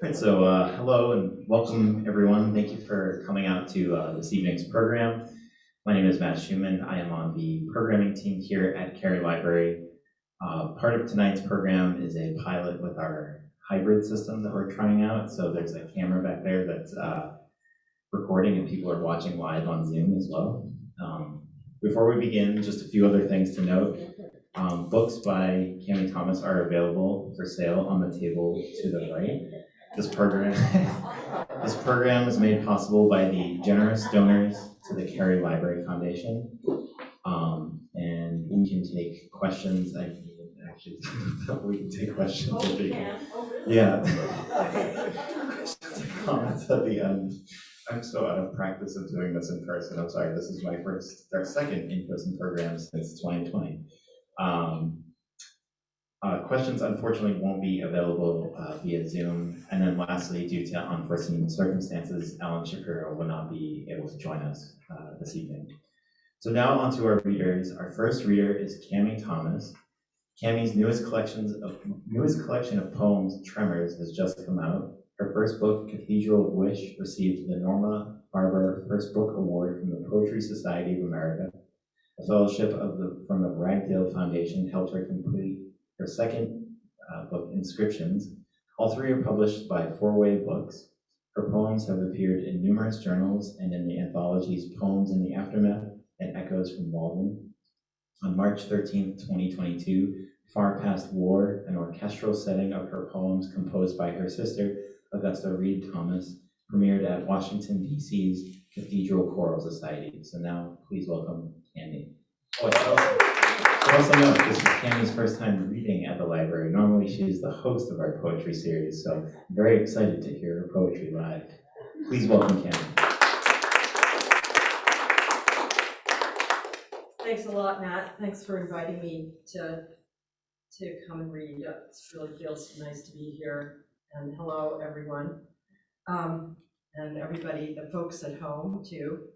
Right, so hello and welcome everyone. Thank you for coming out to this evening's program. My name is Matt Schumann. I am on the programming team here at Cary Library. Part of tonight's program is a pilot with our hybrid system that we're trying out. So there's a camera back there that's recording and people are watching live on Zoom as well. Before we begin, just a few other things to note. Books by Cammy Thomas are available for sale on the table to the right. This program is made possible by the generous donors to the Cary Library Foundation. And we can take questions. We can take questions. Yeah. Questions and comments at the end. I'm so out of practice of doing this in person. I'm sorry, this is our second in-person program since 2020. Questions unfortunately won't be available via Zoom. And then lastly, due to unforeseen circumstances, Alan Shapiro will not be able to join us this evening. So now on to our readers. Our first reader is Cami Thomas. Cammy's newest collection of poems, Tremors, has just come out. Her first book, Cathedral of Wish, received the Norma Farber First Book Award from the Poetry Society of America. A fellowship from the Ragdale Foundation helped her complete her second book, Inscriptions. All three are published by Four-Way Books. Her poems have appeared in numerous journals and in the anthologies Poems in the Aftermath and Echoes From Walden. On March 13th, 2022, Far Past War, an orchestral setting of her poems composed by her sister, Augusta Read Thomas, premiered at Washington, D.C.'s Cathedral Choral Society. So now, please welcome Cammy. Also note, this is Cammy's first time reading at the library. Normally, she is the host of our poetry series, so I'm very excited to hear her poetry live. Please welcome Cammy. Thanks a lot, Matt. Thanks for inviting me to come and read. It really feels nice to be here. And hello, everyone. And everybody, the folks at home, too.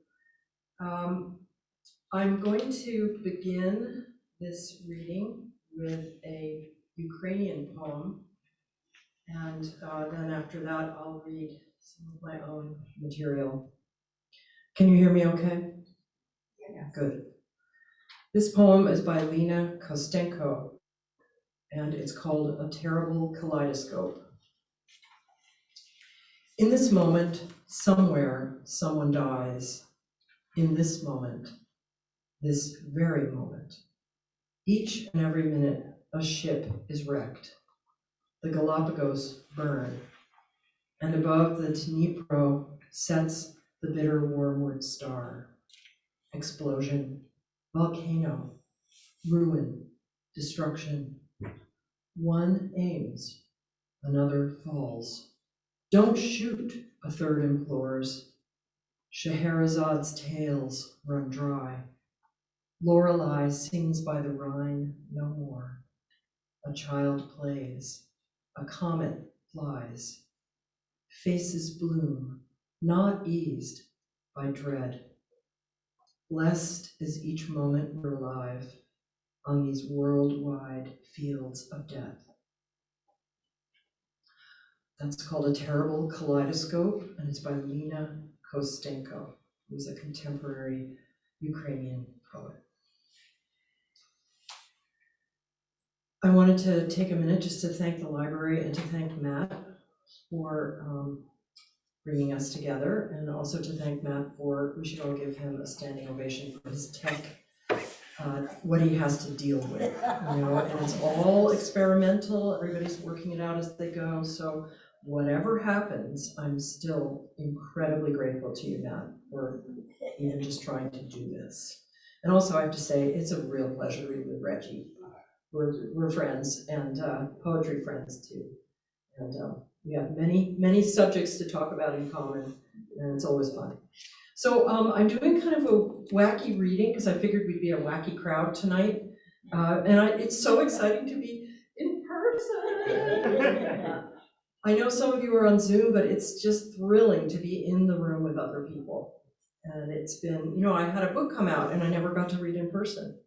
I'm going to begin this reading with a Ukrainian poem. And then after that, I'll read some of my own material. Can you hear me okay? Yeah. Good. This poem is by Lena Kostenko, and it's called A Terrible Kaleidoscope. In this moment, somewhere, someone dies. In this moment, this very moment. Each and every minute, a ship is wrecked. The Galapagos burn, and above the Dnipro sets the bitter wormwood star. Explosion, volcano, ruin, destruction. One aims, another falls. Don't shoot, a third implores. Scheherazad's tales run dry. Lorelei sings by the Rhine no more. A child plays, a comet flies. Faces bloom, not eased by dread. Blessed is each moment we're alive on these worldwide fields of death. That's called A Terrible Kaleidoscope, and it's by Lena Kostenko, who's a contemporary Ukrainian poet. I wanted to take a minute just to thank the library and to thank Matt for bringing us together, and also to thank Matt we should all give him a standing ovation for his tech, what he has to deal with, and it's all experimental. Everybody's working it out as they go. So whatever happens, I'm still incredibly grateful to you, Matt, for even just trying to do this. And also, I have to say, it's a real pleasure to read with Reggie. We're friends, and poetry friends too. And we have many subjects to talk about in common, and it's always fun. So I'm doing kind of a wacky reading because I figured we'd be a wacky crowd tonight. It's so exciting to be in person. I know some of you are on Zoom, but it's just thrilling to be in the room with other people. And it's been, I had a book come out and I never got to read in person.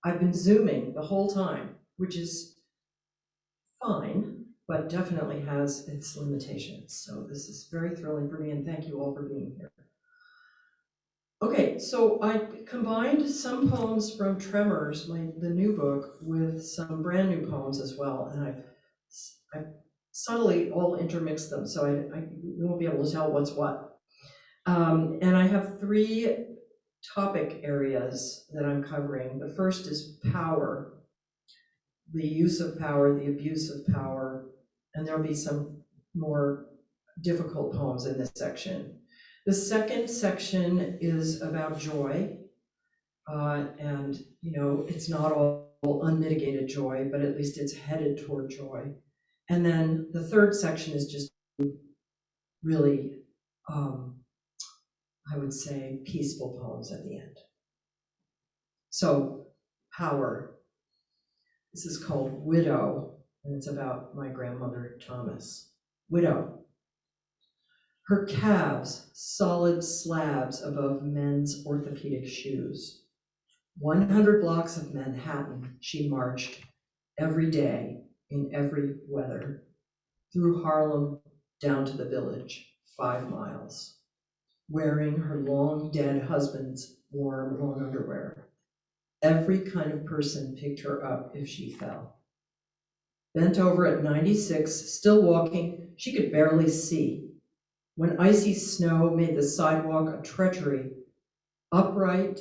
I've been Zooming the whole time, which is fine, but definitely has its limitations. So this is very thrilling for me, and thank you all for being here. Okay, so I combined some poems from Tremors, the new book, with some brand new poems as well, and I subtly all intermixed them, so you won't be able to tell what's what. And I have three topic areas that I'm covering. The first is power, the use of power, the abuse of power, and there'll be some more difficult poems in this section. The second section is about joy, and it's not all unmitigated joy, but at least it's headed toward joy. And then the third section is just really, I would say, peaceful poems at the end. So, power. This is called Widow, and it's about my grandmother, Thomas. Widow. Her calves, solid slabs above men's orthopedic shoes. 100 blocks of Manhattan she marched every day in every weather, through Harlem down to the village, 5 miles, wearing her long dead husband's warm lawn underwear. Every kind of person picked her up if she fell. Bent over at 96, still walking, she could barely see. When icy snow made the sidewalk a treachery, upright,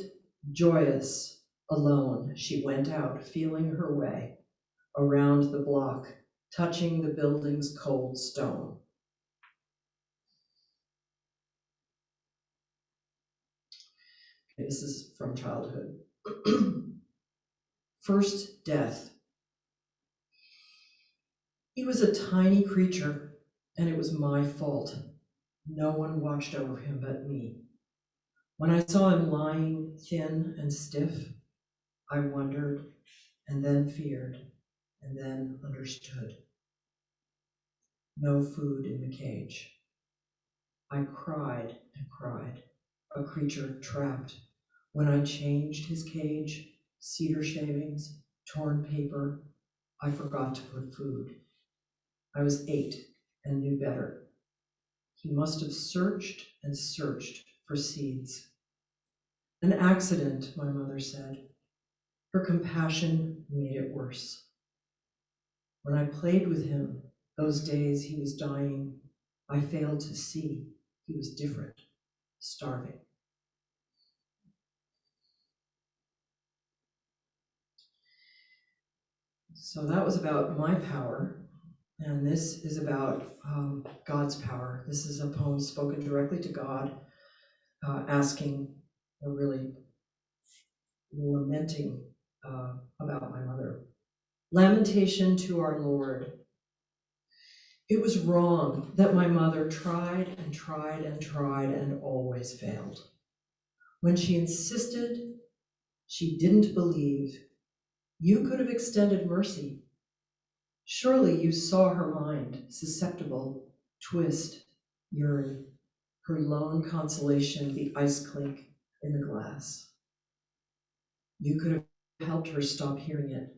joyous, alone, she went out, feeling her way around the block, touching the building's cold stone. Okay, this is from childhood. First death. He was a tiny creature, and it was my fault. No one watched over him but me. When I saw him lying thin and stiff, I wondered, and then feared, and then understood. No food in the cage. I cried and cried, a creature trapped. When I changed his cage, cedar shavings, torn paper, I forgot to put food. I was 8 and knew better. He must have searched and searched for seeds. An accident, my mother said. Her compassion made it worse. When I played with him, those days he was dying, I failed to see he was different, starving. So that was about my power, and this is about God's power. This is a poem spoken directly to God, asking, or really lamenting about my mother. Lamentation to our Lord. It was wrong that my mother tried and tried and tried and always failed. When she insisted she didn't believe, you could have extended mercy. Surely you saw her mind, susceptible, twist, yearn, her lone consolation, the ice clink in the glass. You could have helped her stop hearing it.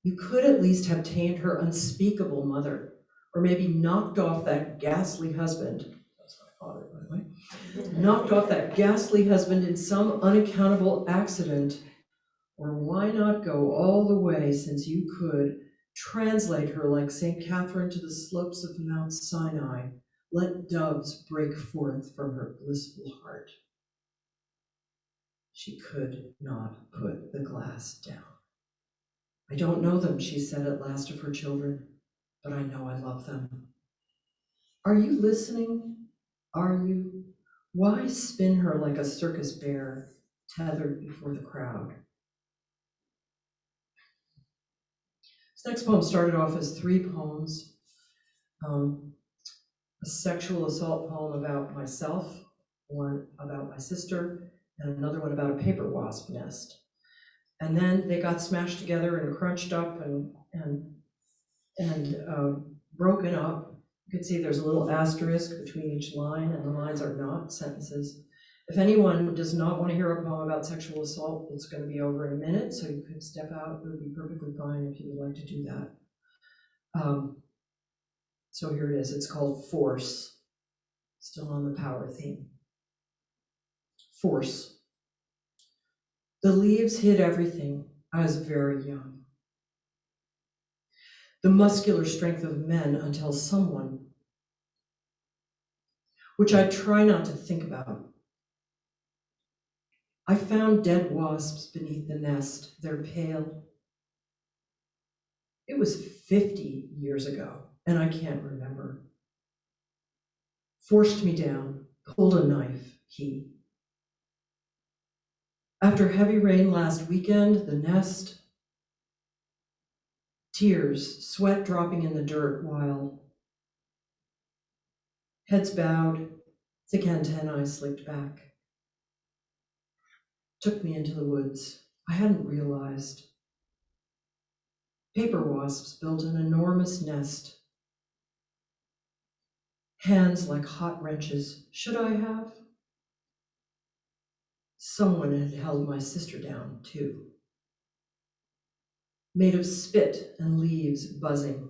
You could at least have tamed her unspeakable mother, or maybe knocked off that ghastly husband. That's my father, by the way. Knocked off that ghastly husband in some unaccountable accident. Or why not go all the way, since you could, translate her like St. Catherine to the slopes of Mount Sinai, let doves break forth from her blissful heart. She could not put the glass down. I don't know them, she said at last of her children, but I know I love them. Are you listening? Are you? Why spin her like a circus bear tethered before the crowd? This next poem started off as 3 poems. A sexual assault poem about myself, one about my sister, and another one about a paper wasp nest. And then they got smashed together and crunched up and broken up. You can see there's a little asterisk between each line, and the lines are not sentences. If anyone does not want to hear a poem about sexual assault, it's going to be over in a minute, so you could step out. It would be perfectly fine if you would like to do that. So here it is. It's called Force, still on the power theme. Force. The leaves hid everything. I was very young. The muscular strength of men until someone, which I try not to think about. I found dead wasps beneath the nest, their pale. It was 50 years ago, and I can't remember. Forced me down, pulled a knife, he. After heavy rain last weekend, the nest, tears, sweat dropping in the dirt while heads bowed, thick antennae slicked back. Took me into the woods. I hadn't realized. Paper wasps built an enormous nest. Hands like hot wrenches. Should I have? Someone had held my sister down, too. Made of spit and leaves buzzing.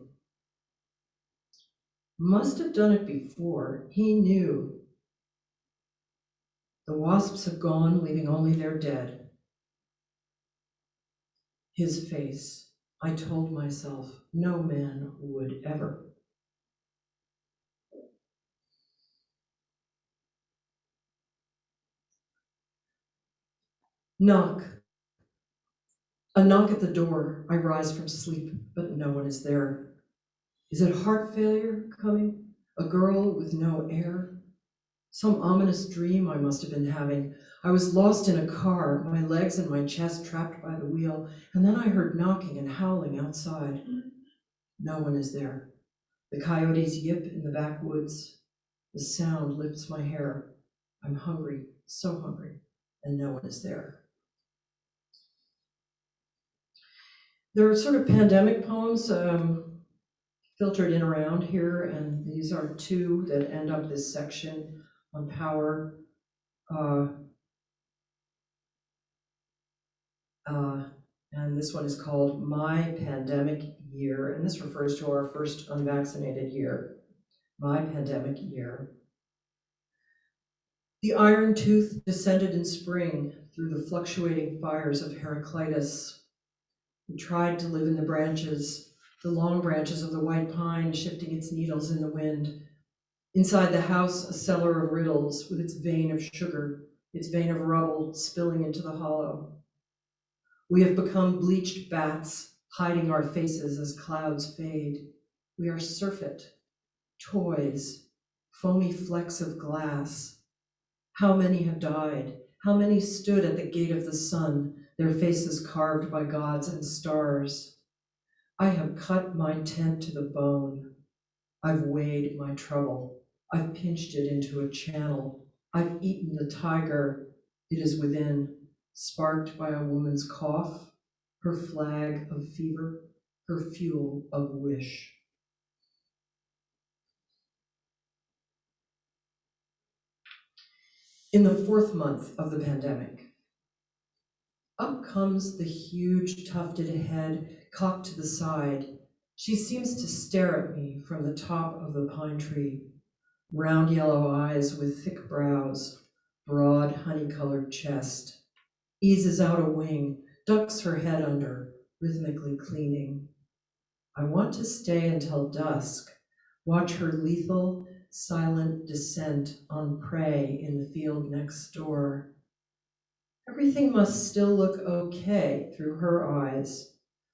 Must have done it before. He knew. The wasps have gone, leaving only their dead. His face. I told myself no man would ever. Knock. A knock at the door. I rise from sleep, but no one is there. Is it heart failure coming? A girl with no air? Some ominous dream I must have been having. I was lost in a car, my legs and my chest trapped by the wheel, and then I heard knocking and howling outside. No one is there. The coyotes yip in the backwoods. The sound lifts my hair. I'm hungry, so hungry, and no one is there. There are sort of pandemic poems filtered in around here, and these are two that end up this section on power. And this one is called My Pandemic Year, and this refers to our first unvaccinated year. My pandemic year. The iron tooth descended in spring through the fluctuating fires of Heraclitus. We tried to live in the branches, the long branches of the white pine shifting its needles in the wind. Inside the house, a cellar of riddles with its vein of sugar, its vein of rubble spilling into the hollow. We have become bleached bats, hiding our faces as clouds fade. We are surfeit, toys, foamy flecks of glass. How many have died? How many stood at the gate of the sun, their faces carved by gods and stars? I have cut my tent to the bone. I've weighed my trouble. I've pinched it into a channel. I've eaten the tiger. It is within, sparked by a woman's cough, her flag of fever, her fuel of wish. In the 4th month of the pandemic, up comes the huge tufted head, cocked to the side. She seems to stare at me from the top of the pine tree. Round yellow eyes with thick brows, broad honey-colored chest. Eases out a wing, ducks her head under, rhythmically cleaning. I want to stay until dusk, watch her lethal, silent descent on prey in the field next door. Everything must still look okay through her eyes.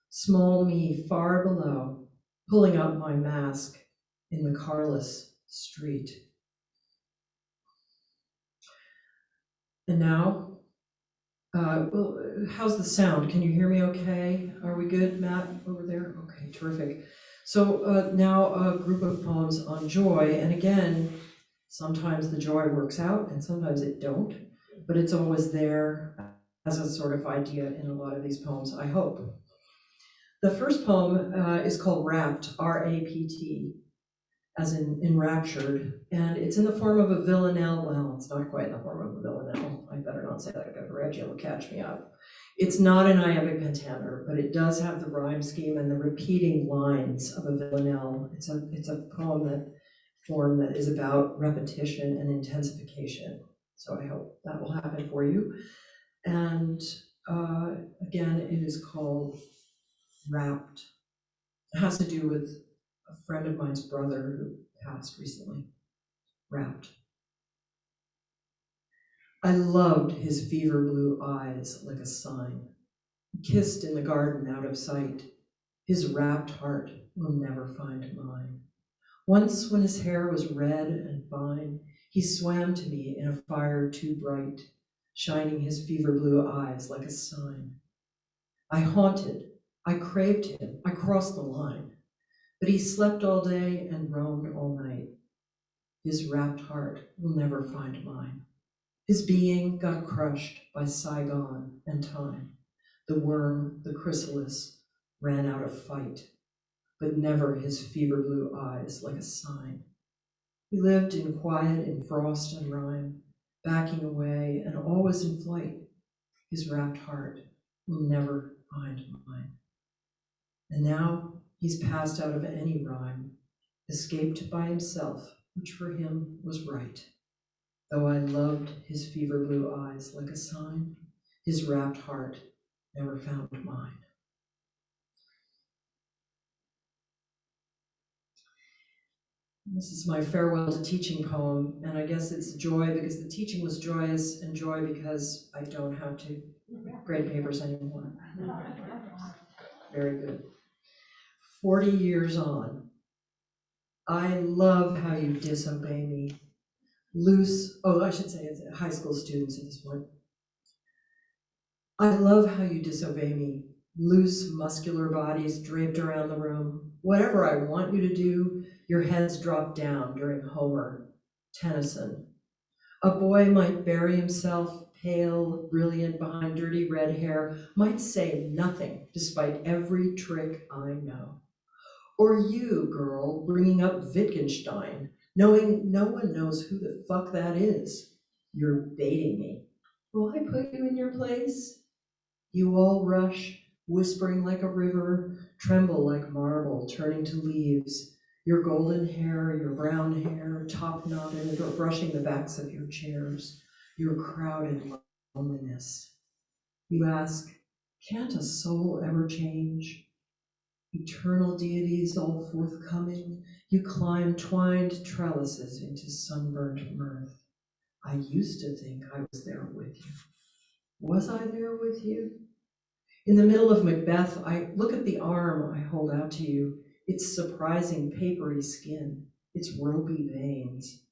Small me far below, pulling up my mask in the carless street. And now, well, how's the sound? Can you hear me okay? Are we good, Matt, over there? Okay, terrific. So now a group of poems on joy, and again, sometimes the joy works out and sometimes it don't, but it's always there as a sort of idea in a lot of these poems, I hope. The first poem is called Rapt, R-A-P-T, as in enraptured, and it's in the form of a villanelle. Well, it's not quite in the form of a villanelle. I better not say that because Reggie will catch me up. It's not an iambic pentameter, but it does have the rhyme scheme and the repeating lines of a villanelle. It's a poem form that is about repetition and intensification. So I hope that will happen for you. And again, it is called Wrapped. It has to do with a friend of mine's brother who passed recently. Wrapped. I loved his fever blue eyes like a sign, kissed in the garden out of sight. His wrapped heart will never find mine. Once when his hair was red and fine, he swam to me in a fire too bright, shining his fever blue eyes like a sign. I haunted, I craved him, I crossed the line, but he slept all day and roamed all night. His wrapped heart will never find mine. His being got crushed by Saigon and time. The worm, the chrysalis, ran out of fight, but never his fever blue eyes like a sign. He lived in quiet, in frost and rime, backing away and always in flight. His wrapped heart will never find mine. And now he's passed out of any rhyme, escaped by himself, which for him was right. Though I loved his fever blue eyes like a sign, his wrapped heart never found mine. This is my farewell to teaching poem, and I guess it's joy because the teaching was joyous, and joy because I don't have to grade papers anymore. Very good. 40 years on. I love how you disobey me. I should say it's high school students at this point. I love how you disobey me. Loose, muscular bodies draped around the room. Whatever I want you to do, your heads drop down during Homer, Tennyson. A boy might bury himself, pale, brilliant behind dirty red hair, might say nothing despite every trick I know. Or you, girl, bringing up Wittgenstein, knowing no one knows who the fuck that is. You're baiting me. Will I put you in your place? You all rush, whispering like a river, tremble like marble, turning to leaves. Your golden hair, your brown hair, top knotted, or brushing the backs of your chairs. Your crowded loneliness. You ask, can't a soul ever change? Eternal deities all forthcoming, you climb twined trellises into sunburnt mirth. I used to think I was there with you. Was I there with you? In the middle of Macbeth, I look at the arm I hold out to you, its surprising papery skin, its ropey veins.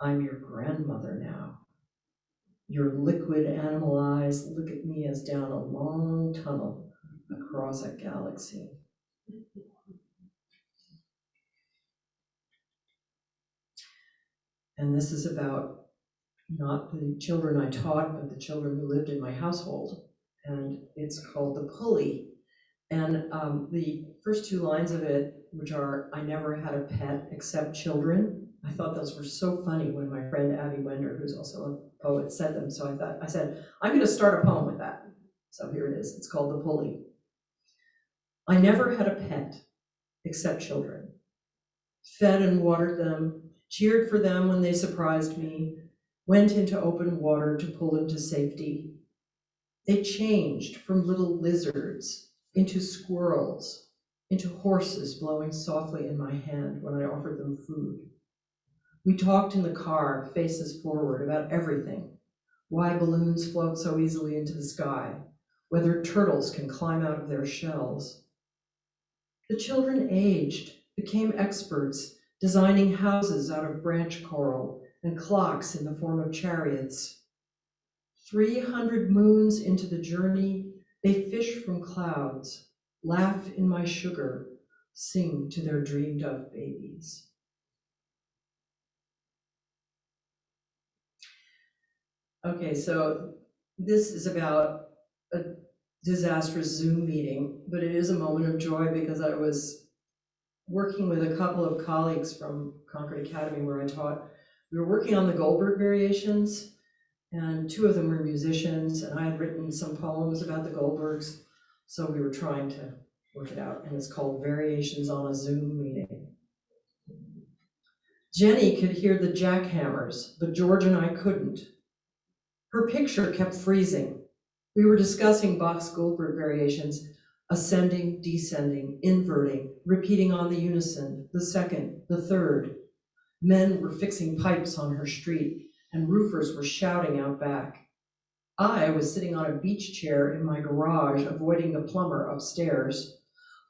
I'm your grandmother now. Your liquid animal eyes look at me as down a long tunnel across a galaxy. And this is about not the children I taught, but the children who lived in my household. And it's called The Pulley. And the first two lines of it, which are, I never had a pet except children, I thought those were so funny when my friend Abby Wender, who's also a poet, said them. So I said, I'm going to start a poem with that. So here it is. It's called The Pulley. I never had a pet except children. Fed and watered them, cheered for them when they surprised me, went into open water to pull them to safety. They changed from little lizards into squirrels, into horses blowing softly in my hand when I offered them food. We talked in the car, faces forward, about everything. Why balloons float so easily into the sky, whether turtles can climb out of their shells. The children aged, became experts, designing houses out of branch coral and clocks in the form of chariots. 300 moons into the journey, they fish from clouds, laugh in my sugar, sing to their dreamed of babies. Okay, so this is about a disastrous Zoom meeting, but it is a moment of joy because I was working with a couple of colleagues from Concord Academy where I taught. We were working on the Goldberg variations, and two of them were musicians, and I had written some poems about the Goldbergs, so we were trying to work it out, and it's called Variations on a Zoom Meeting. Jenny could hear the jackhammers, but George and I couldn't. Her picture kept freezing. We were discussing Bach's Goldberg variations, ascending, descending, inverting, repeating on the unison, the second, the third. Men were fixing pipes on her street, and roofers were shouting out back. I was sitting on a beach chair in my garage, avoiding the plumber upstairs,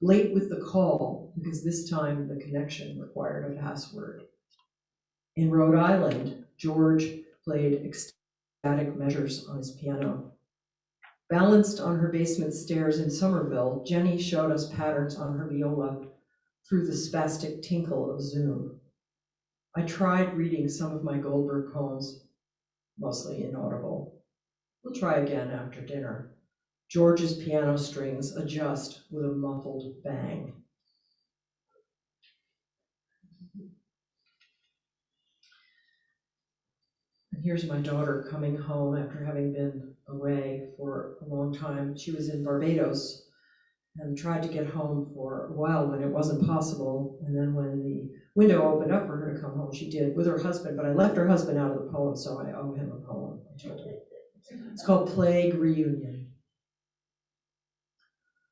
late with the call, because this time the connection required a password. In Rhode Island, George played ecstatic measures on his piano. Balanced on her basement stairs in Somerville, Jenny showed us patterns on her viola through the spastic tinkle of Zoom. I tried reading some of my Goldberg poems, mostly inaudible. We'll try again after dinner. George's piano strings adjust with a muffled bang. And here's my daughter coming home after having been away for a long time. She was in Barbados and tried to get home for a while when it wasn't possible. And then when the window opened up for her to come home, she did with her husband, but I left her husband out of the poem, so I owe him a poem. I told her. It's called Plague Reunion.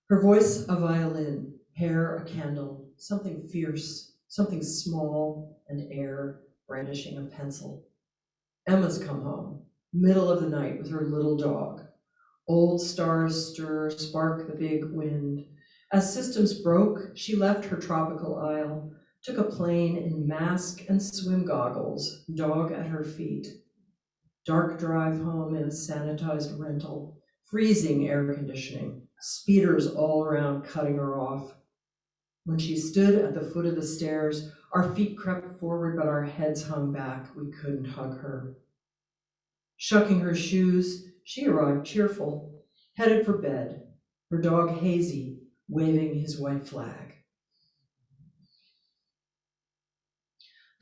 Her voice a violin, hair a candle, something fierce, something small and air brandishing a pencil. Emma's come home, middle of the night with her little dog. Old stars stir, spark the big wind. As systems broke, she left her tropical isle, took a plane in mask and swim goggles, dog at her feet. Dark drive home in a sanitized rental, freezing air conditioning, speeders all around cutting her off. When she stood at the foot of the stairs, our feet crept forward, but our heads hung back. We couldn't hug her. Shucking her shoes, she arrived cheerful, headed for bed, her dog Hazy waving his white flag.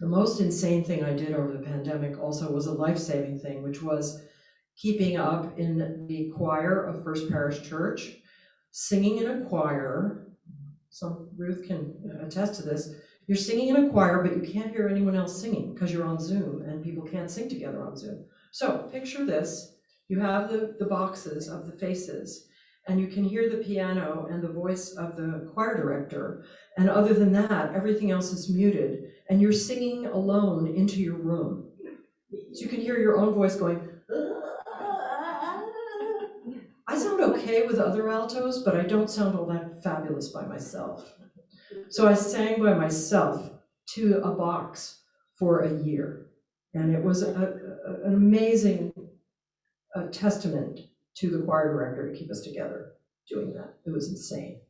The most insane thing I did over the pandemic also was a life-saving thing, which was keeping up in the choir of First Parish Church, singing in a choir. So Ruth can attest to this. You're singing in a choir, but you can't hear anyone else singing because you're on Zoom and people can't sing together on Zoom. So picture this. You have the boxes of the faces, and you can hear the piano and the voice of the choir director. And other than that, everything else is muted, and you're singing alone into your room. So you can hear your own voice going, I sound okay with other altos, but I don't sound all that fabulous by myself. So I sang by myself to a box for a year. And it was an amazing testament to the choir director to keep us together doing that. It was insane.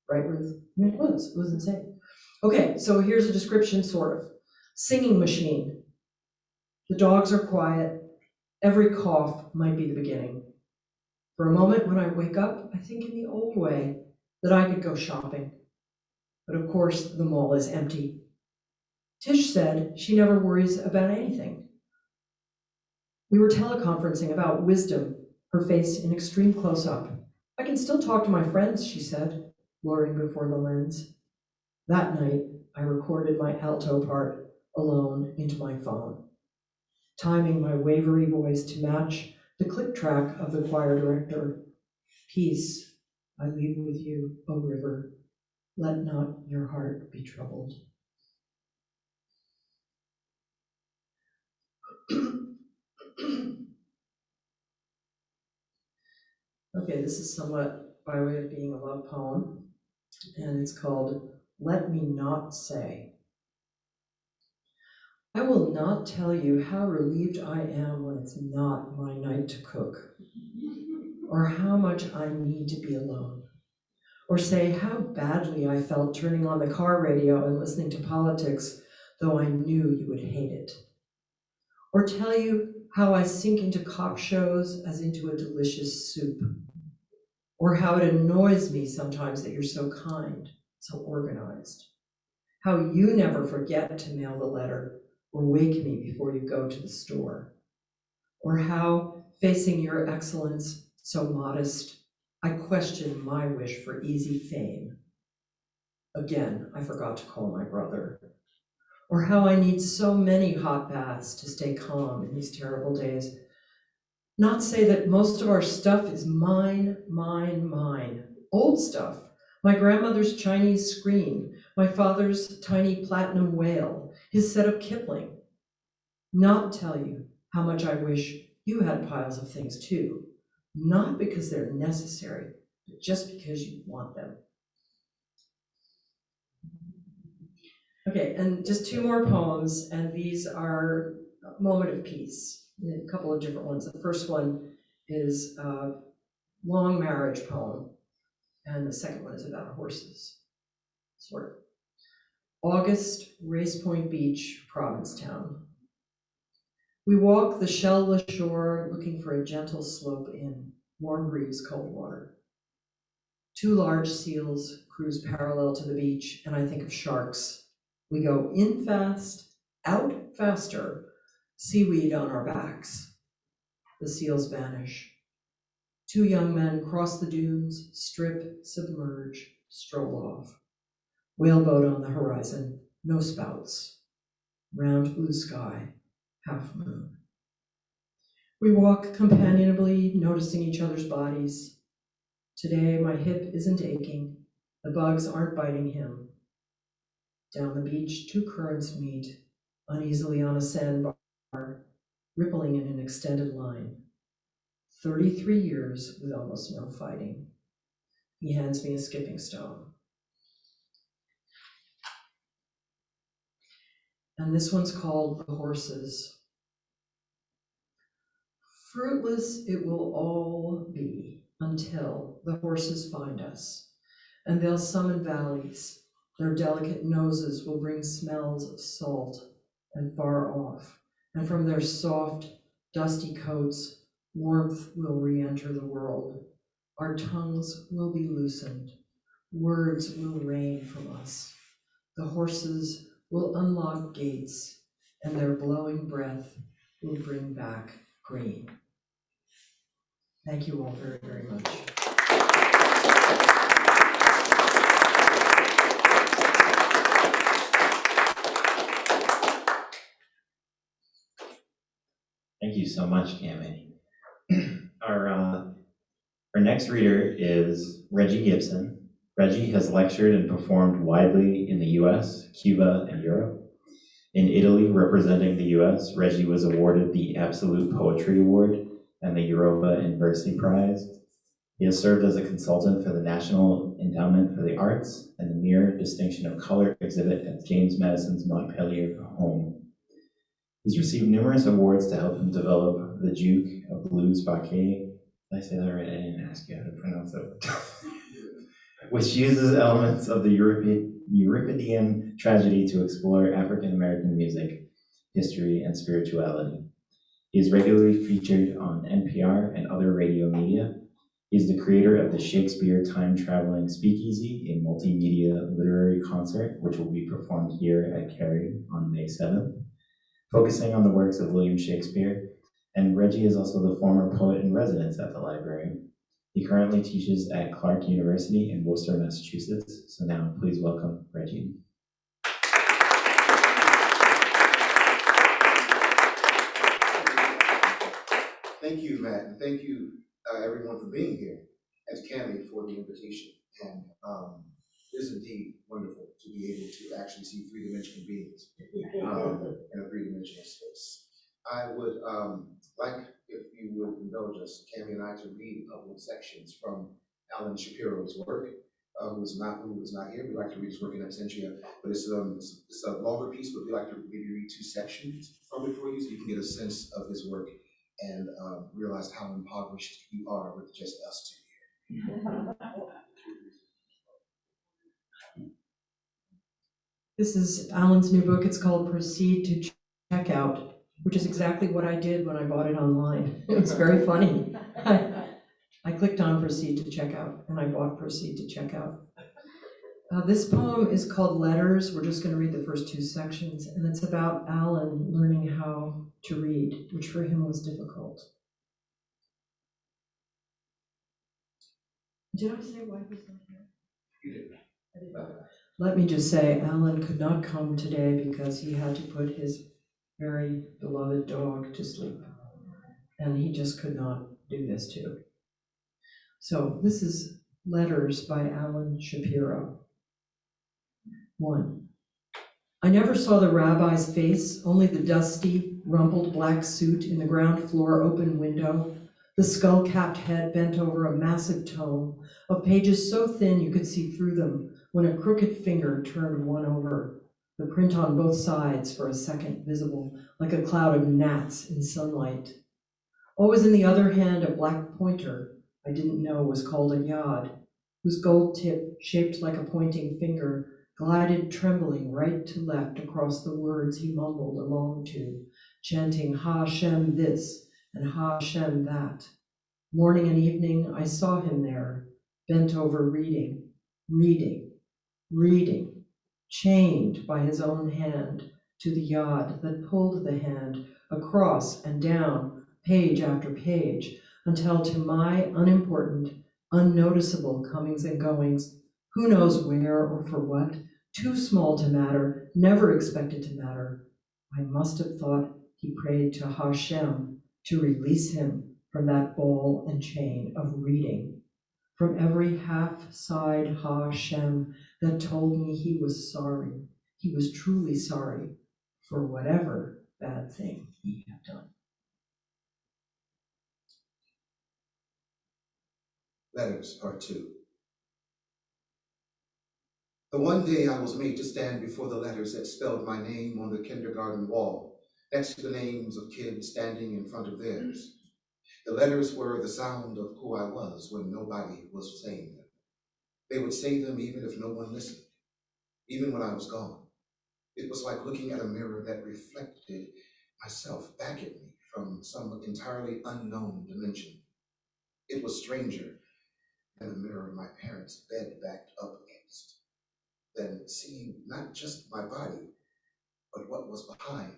Right, Ruth? I mean, it was insane. Okay, so here's a description, sort of. Singing machine. The dogs are quiet. Every cough might be the beginning. For a moment when I wake up, I think in the old way that I could go shopping. But of course, the mall is empty. Tish said she never worries about anything. We were teleconferencing about wisdom, her face in extreme close-up. I can still talk to my friends, she said, blurring before the lens. That night, I recorded my alto part alone into my phone, timing my wavery voice to match the click track of the choir director. Peace, I leave with you, O river. Let not your heart be troubled. Okay, this is somewhat by way of being a love poem, and it's called Let Me Not Say. I will not tell you how relieved I am when it's not my night to cook, or how much I need to be alone, or say how badly I felt turning on the car radio and listening to politics, though I knew you would hate it, or tell you how I sink into cop shows as into a delicious soup, or how it annoys me sometimes that you're so kind, so organized, how you never forget to mail the letter or wake me before you go to the store, or how, facing your excellence so modest, I question my wish for easy fame. Again, I forgot to call my brother. Or how I need so many hot baths to stay calm in these terrible days. Not say that most of our stuff is mine, mine, mine. Old stuff. My grandmother's Chinese screen, my father's tiny platinum whale, his set of Kipling. Not tell you how much I wish you had piles of things too. Not because they're necessary, but just because you want them. Okay, and just two more poems, and these are a moment of peace, a couple of different ones. The first one is a long marriage poem, and the second one is about horses, sort of. August, Race Point Beach, Provincetown. We walk the shell-less shore looking for a gentle slope in, warm breeze, cold water. Two large seals cruise parallel to the beach, and I think of sharks. We go in fast, out faster, seaweed on our backs. The seals vanish. Two young men cross the dunes, strip, submerge, stroll off. Whaleboat on the horizon, no spouts. Round blue sky, half moon. We walk companionably, noticing each other's bodies. Today my hip isn't aching, the bugs aren't biting him. Down the beach, two currents meet, uneasily on a sandbar, rippling in an extended line. 33 years with almost no fighting. He hands me a skipping stone. And this one's called The Horses. Fruitless it will all be until the horses find us, and they'll summon valleys. Their delicate noses will bring smells of salt and far off, and from their soft, dusty coats, warmth will re-enter the world. Our tongues will be loosened. Words will rain from us. The horses will unlock gates, and their blowing breath will bring back green. Thank you all very, very much. Thank you so much, Cammy. Our next reader is Reggie Gibson. Reggie has lectured and performed widely in the US, Cuba, and Europe. In Italy, representing the US, Reggie was awarded the Absolute Poetry Award and the Europa in Versi Prize. He has served as a consultant for the National Endowment for the Arts and the Mirror Distinction of Color exhibit at James Madison's Montpellier home. He's received numerous awards to help him develop the Duke of Blues Baquet. Did I say that right? I didn't ask you how to pronounce it. Which uses elements of the Euripidean tragedy to explore African American music, history, and spirituality. He is regularly featured on NPR and other radio media. He is the creator of the Shakespeare Time-Traveling Speakeasy, a multimedia literary concert, which will be performed here at Cary on May 7th, focusing on the works of William Shakespeare. And Reggie is also the former poet in residence at the library. He currently teaches at Clark University in Worcester, Massachusetts. So now please welcome Reggie. Thank you, Matt, and thank you everyone for being here, and Cammy for the invitation. And it is indeed wonderful to be able to actually see three-dimensional beings in a three-dimensional space. I would like, if you would indulge us, Cammy and I, to read a couple of sections from Alan Shapiro's work, who was not here. We like to read his work in absentia, but it's a longer piece, but we like to maybe read two sections from it for you so you can get a sense of his work and realize how impoverished you are with just us two here. This is Alan's new book. It's called Proceed to Checkout, which is exactly what I did when I bought it online. It was very funny. I clicked on Proceed to Checkout, and I bought Proceed to Checkout. This poem is called Letters. We're just going to read the first two sections, and it's about Alan learning how to read. read, which for him was difficult. Did I say why he's not here? You did. I did not. Let me just say, Alan could not come today because he had to put his very beloved dog to sleep. And he just could not do this too. So this is Letters by Alan Shapiro. 1. I never saw the rabbi's face, only the dusty, rumpled black suit in the ground floor open window, the skull-capped head bent over a massive tome of pages so thin you could see through them when a crooked finger turned one over, the print on both sides for a second visible, like a cloud of gnats in sunlight. Always in the other hand a black pointer I didn't know was called a yod, whose gold tip, shaped like a pointing finger, glided trembling right to left across the words he mumbled along to, chanting Ha Shem this and Ha Shem that. Morning and evening I saw him there, bent over reading, reading, reading, chained by his own hand to the yod that pulled the hand across and down, page after page, until to my unimportant, unnoticeable comings and goings, who knows where or for what, too small to matter, never expected to matter, I must have thought he prayed to Hashem to release him from that ball and chain of reading, from every half-sighed Hashem that told me he was sorry, he was truly sorry for whatever bad thing he had done. Letters, Part 2. The one day I was made to stand before the letters that spelled my name on the kindergarten wall, next to the names of kids standing in front of theirs. The letters were the sound of who I was when nobody was saying them. They would say them even if no one listened, even when I was gone. It was like looking at a mirror that reflected myself back at me from some entirely unknown dimension. It was stranger than the mirror my parents' bed backed up against, than seeing not just my body, but what was behind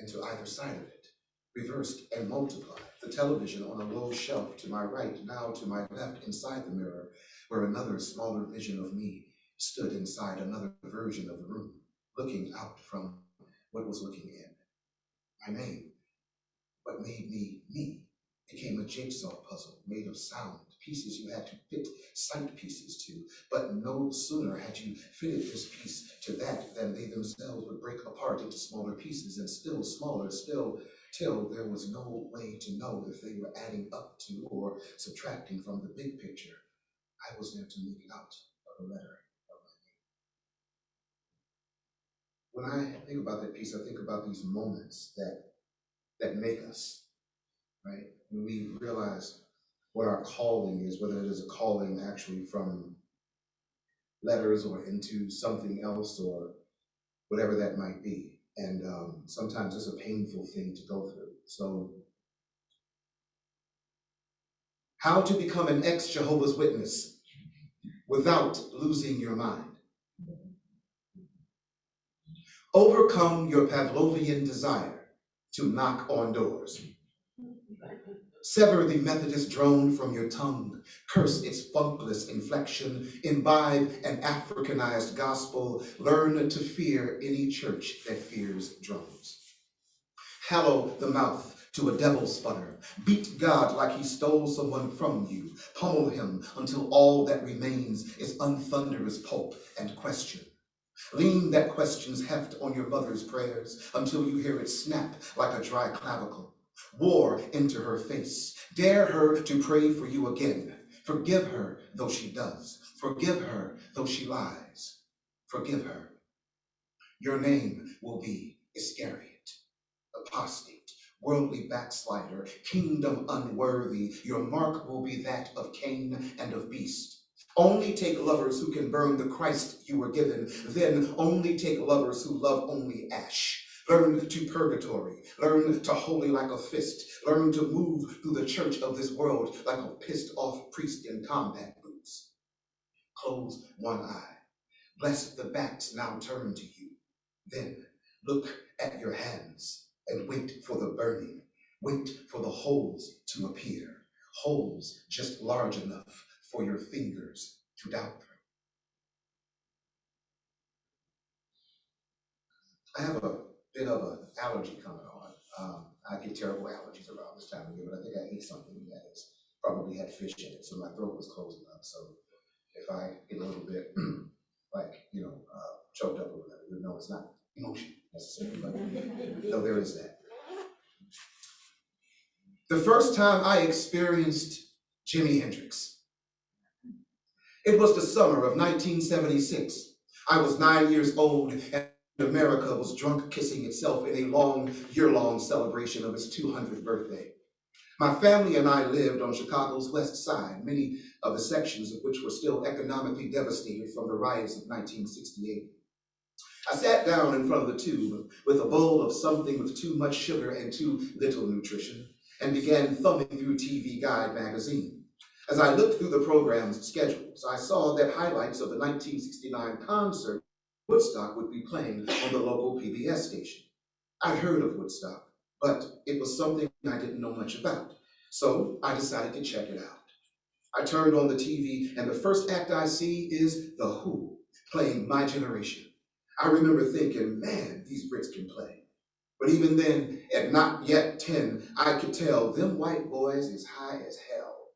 and to either side of it, reversed and multiplied. The television on a low shelf to my right, now to my left inside the mirror, where another smaller vision of me stood inside another version of the room, looking out from what was looking in. My name, what made me me, became a jigsaw puzzle made of sound, pieces you had to fit sight pieces to, but no sooner had you fitted this piece to that than they themselves would break apart into smaller pieces and still smaller, still, till there was no way to know if they were adding up to or subtracting from the big picture. I was there to make it out of a letter of my name. When I think about that piece, I think about these moments that make us, right? When we realize what our calling is, whether it is a calling actually from letters or into something else or whatever that might be. And sometimes it's a painful thing to go through. So, how to become an ex-Jehovah's Witness without losing your mind. Overcome your Pavlovian desire to knock on doors. Sever the Methodist drone from your tongue, curse its funkless inflection, imbibe an Africanized gospel, learn to fear any church that fears drums. Hallow the mouth to a devil sputter, beat God like he stole someone from you, pummel him until all that remains is unthunderous pulp and question. Lean that question's heft on your mother's prayers until you hear it snap like a dry clavicle. War into her face. Dare her to pray for you again. Forgive her though she does. Forgive her though she lies. Forgive her. Your name will be Iscariot, apostate, worldly backslider, kingdom unworthy. Your mark will be that of Cain and of beast. Only take lovers who can burn the Christ you were given. Then only take lovers who love only ash. Learn to purgatory. Learn to holy like a fist. Learn to move through the church of this world like a pissed off priest in combat boots. Close one eye. Bless the backs now turn to you. Then look at your hands and wait for the burning, wait for the holes to appear, holes just large enough for your fingers to doubt through. I have a bit of an allergy coming on. I get terrible allergies around this time of year, but I think I ate something that has probably had fish in it, so my throat was closing up. So if I get a little bit choked up or whatever, even though it's not emotion necessarily, but no, there is that. The first time I experienced Jimi Hendrix, it was the summer of 1976. I was 9 years old, and America was drunk kissing itself in a long, year-long celebration of its 200th birthday. My family and I lived on Chicago's west side, many of the sections of which were still economically devastated from the riots of 1968. I sat down in front of the tube with a bowl of something with too much sugar and too little nutrition, and began thumbing through TV Guide magazine. As I looked through the program's schedules, I saw that highlights of the 1969 concert Woodstock would be playing on the local PBS station. I'd heard of Woodstock, but it was something I didn't know much about, so I decided to check it out. I turned on the TV, and the first act I see is The Who playing My Generation. I remember thinking, man, these Brits can play. But even then, at not yet 10, I could tell them white boys is high as hell.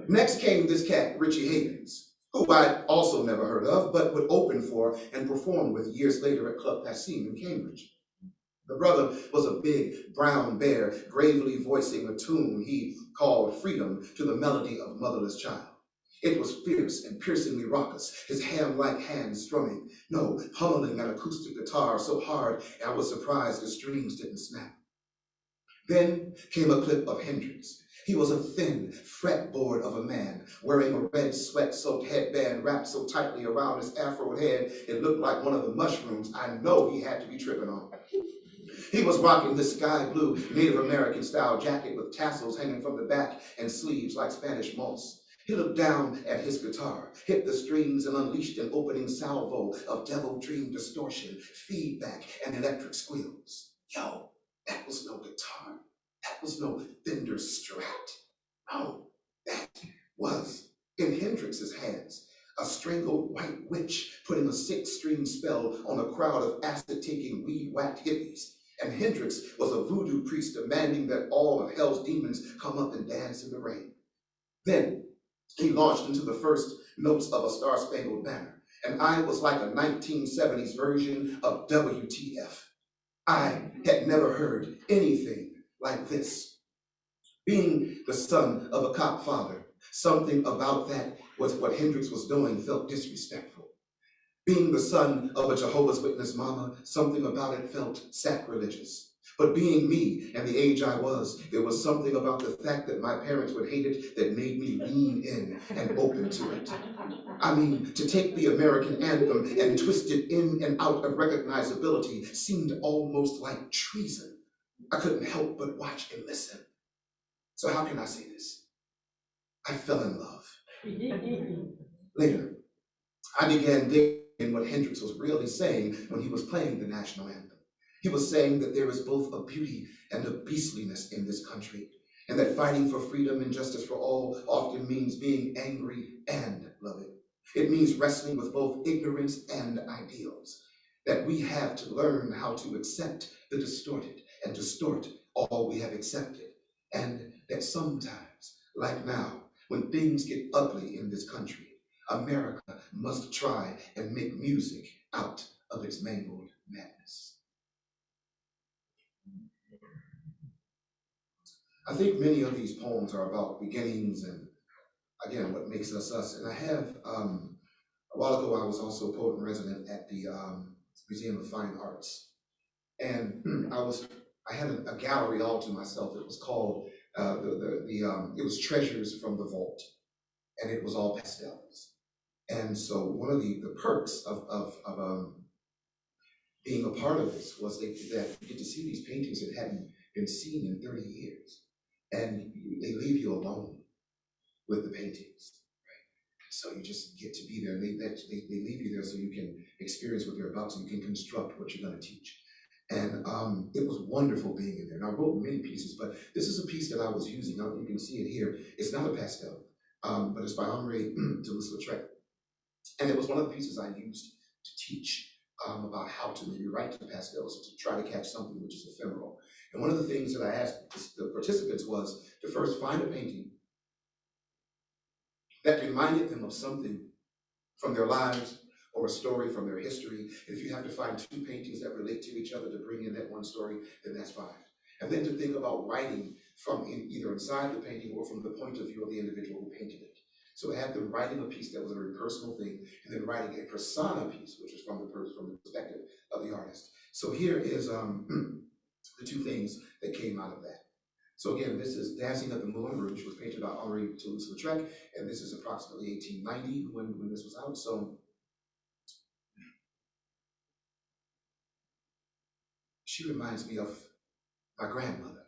Next came this cat, Richie Havens, who I'd also never heard of, but would open for and perform with years later at Club Passim in Cambridge. The brother was a big brown bear, gravely voicing a tune he called Freedom to the melody of Motherless Child. It was fierce and piercingly raucous, his ham-like hands strumming, pummeling an acoustic guitar so hard I was surprised the strings didn't snap. Then came a clip of Hendrix. He was a thin fretboard of a man, wearing a red sweat-soaked headband wrapped so tightly around his afro head it looked like one of the mushrooms I know he had to be tripping on. He was rocking this sky blue Native American style jacket with tassels hanging from the back and sleeves like Spanish moss. He looked down at his guitar, hit the strings, and unleashed an opening salvo of devil dream distortion, feedback, and electric squeals. Yo, that was no guitar. That was no Fender Strat. No, that was in Hendrix's hands. A strangled white witch putting a 6-string spell on a crowd of acid-taking, weed-whacked hippies. And Hendrix was a voodoo priest demanding that all of hell's demons come up and dance in the rain. Then he launched into the first notes of A Star-Spangled Banner, and I was like a 1970s version of WTF. I had never heard anything like this. Being the son of a cop father, something about that was what Hendrix was doing felt disrespectful. Being the son of a Jehovah's Witness mama, something about it felt sacrilegious. But being me and the age I was, there was something about the fact that my parents would hate it that made me lean in and open to it. I mean, to take the American anthem and twist it in and out of recognizability seemed almost like treason. I couldn't help but watch and listen. So how can I say this? I fell in love. Later, I began digging what Hendrix was really saying when he was playing the national anthem. He was saying that there is both a beauty and a beastliness in this country, and that fighting for freedom and justice for all often means being angry and loving. It means wrestling with both ignorance and ideals, that we have to learn how to accept the distorted and distort all we have accepted, and that sometimes, like now, when things get ugly in this country, America must try and make music out of its mangled madness. I think many of these poems are about beginnings and, again, what makes us us. And I have, a while ago, I was also a poet in resident at the Museum of Fine Arts. And I had a gallery all to myself. It was called, it was Treasures from the Vault. And it was all pastels. And so one of the perks of being a part of this was that you get to see these paintings that hadn't been seen in 30 years. And they leave you alone with the paintings, right? So you just get to be there. They leave you there so you can experience what they're about, so you can construct what you're going to teach. And it was wonderful being in there. And I wrote many pieces, but this is a piece that I was using. Now you can see it here. It's not a pastel, but it's by Henri Toulouse-Lautrec. And it was one of the pieces I used to teach about how to maybe write the pastels to try to catch something which is ephemeral. And one of the things that I asked the participants was to first find a painting that reminded them of something from their lives or a story from their history. If you have to find two paintings that relate to each other to bring in that one story, then that's fine. And then to think about writing from either inside the painting or from the point of view of the individual who painted it. So I had them writing a piece that was a very personal thing, and then writing a persona piece, which was from the perspective of the artist. So here is the two things that came out of that. So again, this is Dancing at the Moulin Rouge, which was painted by Henri Toulouse-Lautrec, and this is approximately 1890 when this was out. So she reminds me of my grandmother,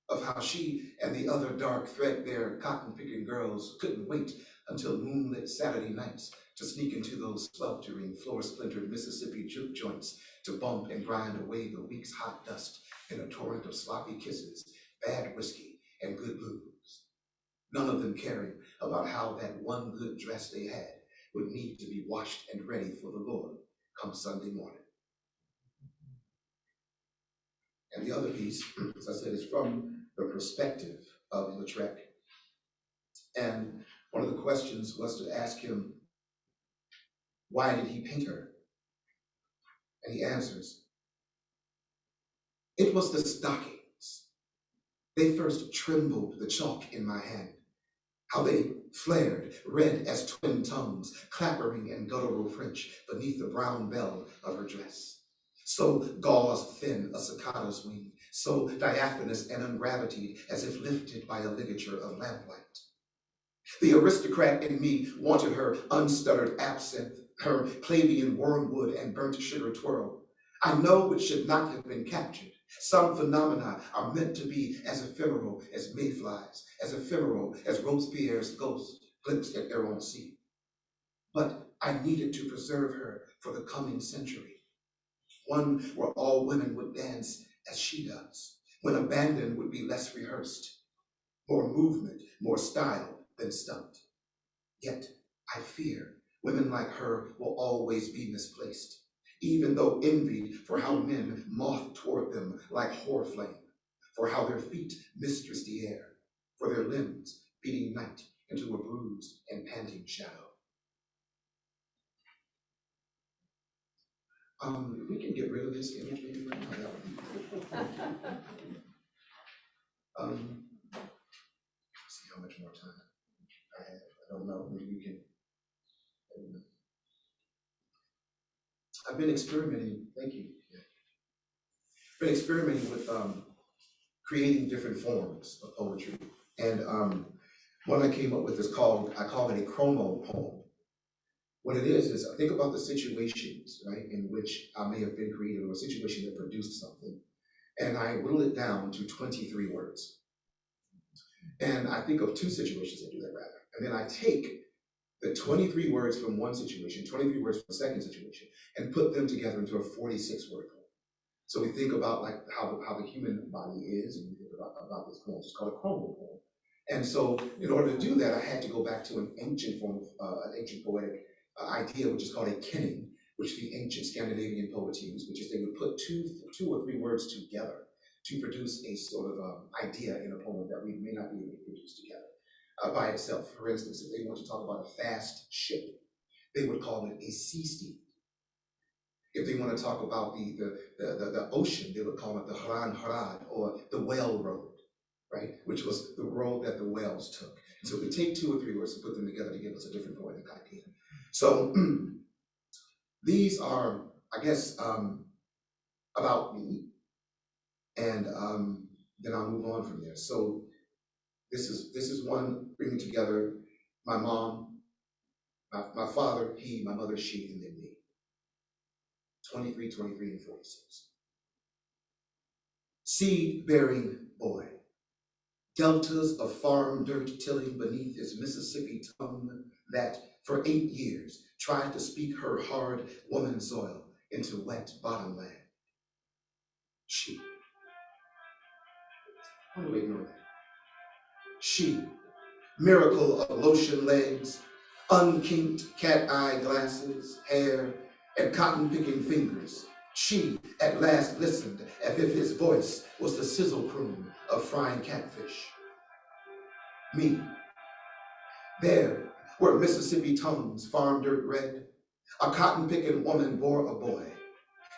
of how she and the other dark threadbare cotton-picking girls couldn't wait until moonlit Saturday nights to sneak into those sweltering, floor-splintered Mississippi juke joints to bump and grind away the week's hot dust in a torrent of sloppy kisses, bad whiskey, and good blues. None of them caring about how that one good dress they had would need to be washed and ready for the Lord come Sunday morning. And the other piece, as I said, is from the perspective of Lautrec. And one of the questions was to ask him, why did he paint her? And he answers, it was the stockings. They first trembled the chalk in my hand, how they flared red as twin tongues, clappering in guttural French beneath the brown bell of her dress. So gauze thin a cicada's wing, so diaphanous and ungravitied as if lifted by a ligature of lamplight. The aristocrat in me wanted her unstuttered absinthe, her plebeian wormwood and burnt sugar twirl. I know it should not have been captured. Some phenomena are meant to be as ephemeral as mayflies, as ephemeral as Robespierre's ghost glimpsed at Errancy. But I needed to preserve her for the coming century, one where all women would dance as she does, when abandon would be less rehearsed, more movement, more style than stunt. Yet I fear women like her will always be misplaced, even though envied for how men moth toward them like hoar flame, for how their feet mistress the air, for their limbs beating night into a bruised and panting shadow. If we can get rid of this image maybe right now, that would be cool. See how much more time I have. I don't know, maybe we can. I've been experimenting, thank you. Been experimenting with creating different forms of poetry. And one I came up with is I call it a chromo poem. What it is I think about the situations, right, in which I may have been creative, or a situation that produced something, and I whittle it down to 23 words. And I think of two situations that do that rather. And then I take the 23 words from one situation, 23 words from the second situation, and put them together into a 46-word poem. So we think about like how the human body is, and we think about this poem. It's called a chromo poem. And so in order to do that, I had to go back to an ancient form of, an ancient poetic idea, which is called a kenning, which the ancient Scandinavian poets used, which is they would put two or three words together to produce a sort of idea in a poem that we may not be able to produce together by itself. For instance, if they want to talk about a fast ship, they would call it a sea steed. If they want to talk about the ocean, they would call it the Haran Harad, or the whale road, right? Which was the road that the whales took. And so we take two or three words and put them together to give us a different poetic idea. So these are, I guess, about me, and then I'll move on from there. So this is one bringing together my mom, my father, he, my mother, she, and then me. 23, 23, and 46. Seed-bearing boy, deltas of farm dirt tilling beneath his Mississippi tongue that for 8 years tried to speak her hard woman soil into wet bottomland. Why do we ignore that? She, miracle of lotion legs, unkinked cat-eye glasses, hair, and cotton-picking fingers. She at last listened as if his voice was the sizzle croon of frying catfish. Me, there where Mississippi tongues farm dirt red, a cotton-picking woman bore a boy.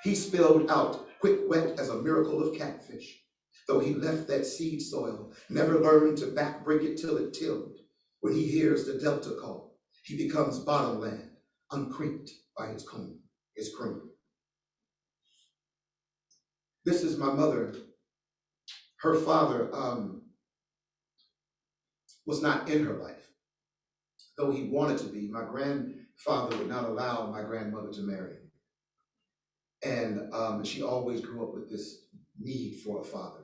He spilled out quick wet as a miracle of catfish. Though he left that seed soil, never learned to back break it till it tilled. When he hears the delta call, he becomes bottomland, uncreaked by his comb, his croon. This is my mother. Her father was not in her life, though he wanted to be. My grandfather would not allow my grandmother to marry. And she always grew up with this need for a father.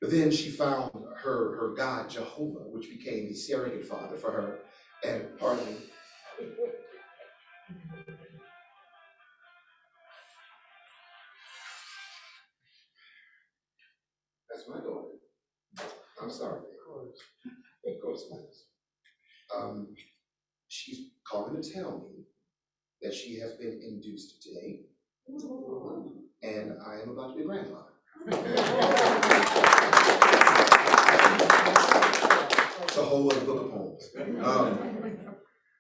But then she found her God, Jehovah, which became the surrogate father for her. And pardon me. That's my daughter. I'm sorry. Of course it is. She's calling to tell me that she has been induced today. And I am about to be a grandfather. It's a whole other book of poems.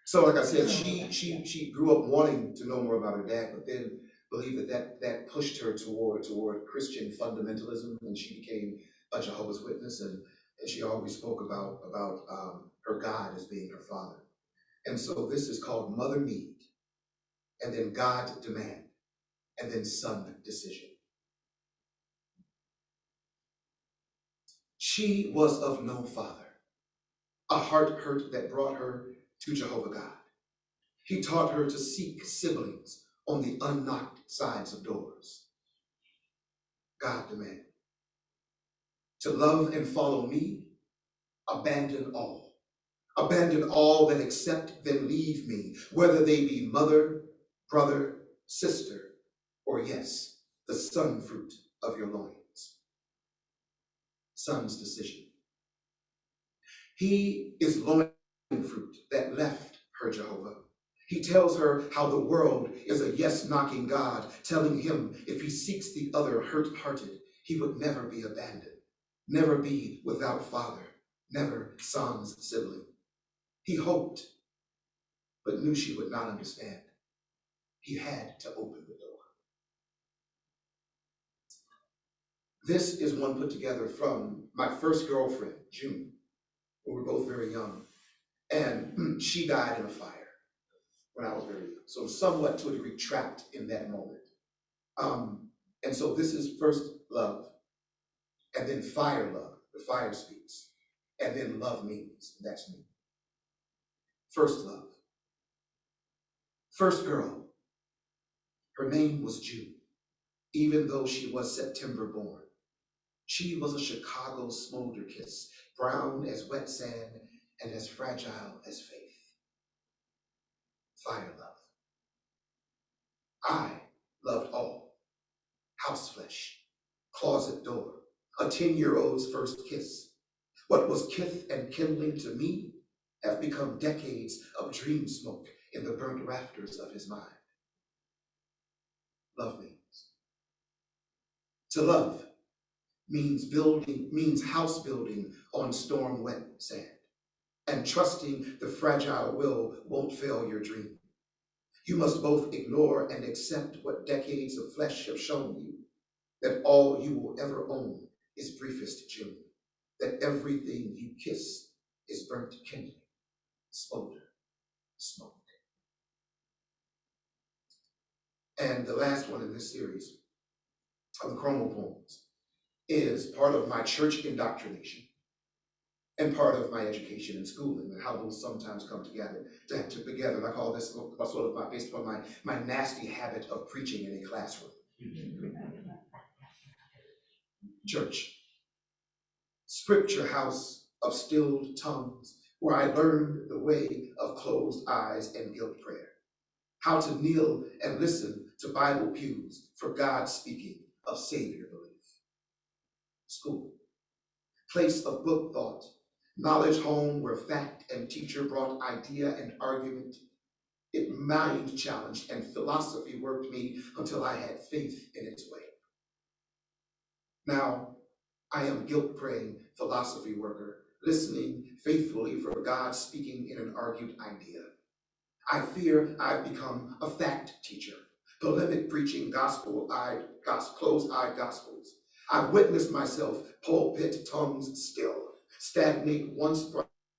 So like I said, she grew up wanting to know more about her dad, but then believed that pushed her toward Christian fundamentalism, and she became a Jehovah's Witness, and she always spoke about her God as being her father. And so this is called Mother Need, and then God Demand, and then Son Decision. She was of no father, a heart hurt that brought her to Jehovah God. He taught her to seek siblings on the unknocked sides of doors. God demanded. To love and follow me, abandon all. Abandon all that accept, then leave me, whether they be mother, brother, sister, or yes, the son fruit of your loins. Son's decision. He is loin fruit that left her Jehovah. He tells her how the world is a yes-knocking God, telling him if he seeks the other hurt-hearted, he would never be abandoned, never be without father, never sans sibling. He hoped, but knew she would not understand. He had to open the door. This is one put together from my first girlfriend, June. We were both very young, and she died in a fire when I was very young. So somewhat to a degree trapped in that moment. And so this is first love, and then fire love, the fire speaks, and then love means, that's me. First love. First girl, her name was June, even though she was September born. She was a Chicago smolder kiss, brown as wet sand and as fragile as faith. Fire love. I loved all. House flesh, closet door, a 10-year-old's first kiss. What was kith and kindling to me have become decades of dream smoke in the burnt rafters of his mind. Love means. To love means house building on storm wet sand, and trusting the fragile will won't fail your dream. You must both ignore and accept what decades of flesh have shown you, that all you will ever own is briefest June, that everything you kiss is burnt kindling, smolder, smoke. And the last one in this series of the Chromo Poems is part of my church indoctrination and part of my education and schooling, and how those sometimes come together. And I call this sort of based upon my nasty habit of preaching in a classroom. Church, scripture house of stilled tongues, where I learned the way of closed eyes and guilt prayer, how to kneel and listen to Bible pews for God speaking of Savior belief. School, place of book thought, knowledge home where fact and teacher brought idea and argument. It mind challenged and philosophy worked me until I had faith in its way. Now, I am guilt-praying philosophy worker, listening faithfully for God speaking in an argued idea. I fear I've become a fact teacher, polemic preaching closed-eyed gospels. I've witnessed myself pulpit tongues still, stagnate once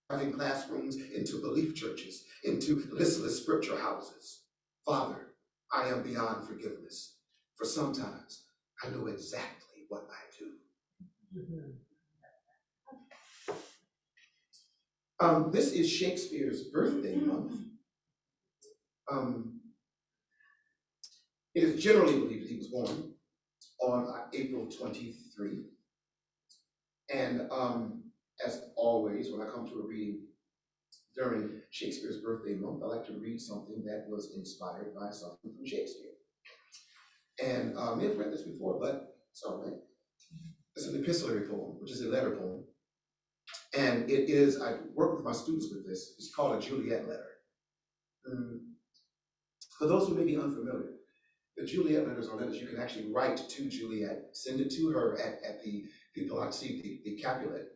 thriving classrooms into belief churches, into listless scripture houses. Father, I am beyond forgiveness, for sometimes I know exactly what I do. This is Shakespeare's birthday month. It is generally believed that he was born on April 23. And as always, when I come to a reading during Shakespeare's birthday month, I like to read something that was inspired by something from Shakespeare. And I may have read this before, but it's all right. It's an epistolary poem, which is a letter poem. And it is, I work with my students with this, it's called a Juliet Letter. For those who may be unfamiliar, the Juliet letters are letters you can actually write to Juliet, send it to her at the Capulet,